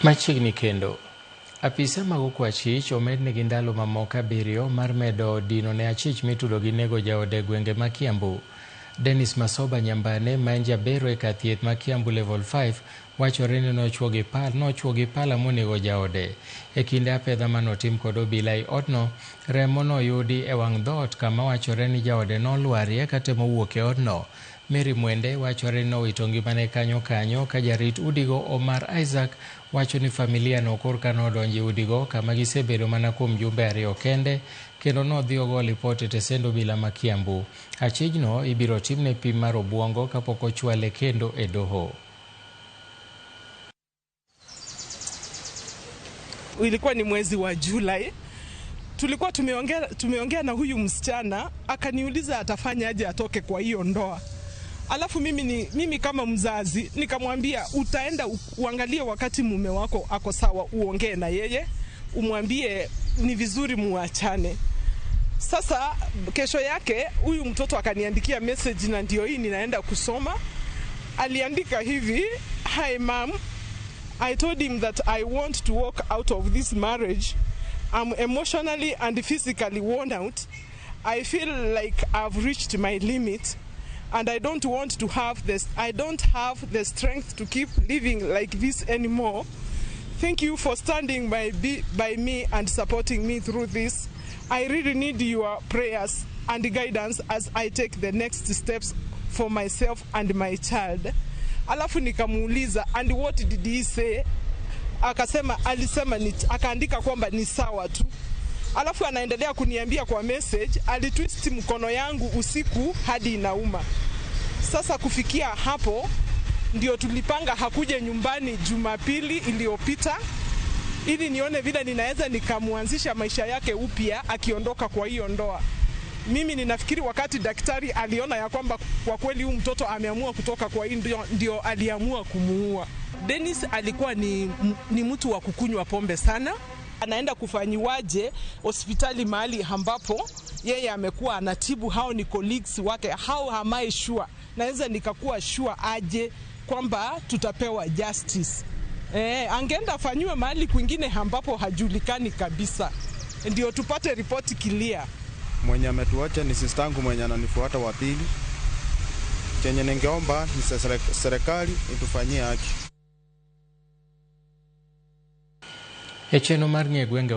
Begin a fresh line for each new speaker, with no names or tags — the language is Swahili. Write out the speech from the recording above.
Machiegni kendo. Apisa mag Okwachich omednegi ndalo mamoko 7 mar medo dino ne achich mitudo gi nego jaode gwenge ma Kiambu. Dennis Masoba Nyambane ma en jabero e kar thieth ma Kiambu Level 5 wachore ni nochuo gi pala monego jaode. E kinde apedha manotim kod obila e odno, remo noyudi e wang' dhoot kama wachore ni jaode nolwarie katemo wuok e odno. Mary Mwende wachore ni nowito ngimane kanyo ka jarit udigo Omar Isaac wacho ni familia no korka nodonjo e udigo kama gisebedo mana kuom jumbe 2 kende kendo nodhi ogo lipot e tesend obila ma Kiambu. Achijno ibiro timne pim mar obwongo kapok ochwale kendo e doho.
Ilikuwa ni mwezi wa Julai. Tulikuwa tumeongea na huyu msichana, akaniuliza atafanya aje atoke kwa hiyo ndoa. Alafu mimi kama mzazi nikamwambia utaenda uangalie wakati mume wako ako sawa, uongee na yeye, umwambie ni vizuri muachane. Sasa kesho yake huyu mtoto akaniandikia message na ndio hii ninaenda kusoma. Aliandika hivi: "Hi mom, I told him that I want to walk out of this marriage. I'm emotionally and physically worn out. I feel like I've reached my limit and I don't have the strength to keep living like this anymore. Thank you for standing by me and supporting me through this. I really need your prayers and guidance as I take the next steps for myself and my child." Alafu nikamuuliza, "And what did he say?" Akaandika kwamba ni sawa tu. Alafu anaendelea kuniambia kwa message, "Alitwist mkono yangu usiku hadi inauma." Sasa kufikia hapo ndio tulipanga hakuja nyumbani Jumapili iliyopita ili nione vile ninaweza nikamuanzisha maisha yake upya akiondoka kwa hiyo ndoa. Mimi ninafikiri wakati daktari aliona ya kwamba kwa kweli huyu mtoto ameamua kutoka kwa hii ndio aliamua kumuua. Dennis alikuwa ni mtu wa kukunywa pombe sana. Anaenda kufanyiwaje hospitali mahali ambapo yeye amekuwa anatibu, hao ni colleagues wake, how am I sure? Naweza nikakuwa sure aje kwamba tutapewa justice. Angeenda afanywe mahali kwingine ambapo hajulikani kabisa, ndio tupate ripoti clear.
Mwenye ametuacha ni sistangu mwenye ananifuata wa pili. Chenye ningeomba ni serikali itufanyie haki.
Echeno mar ng'e gwenge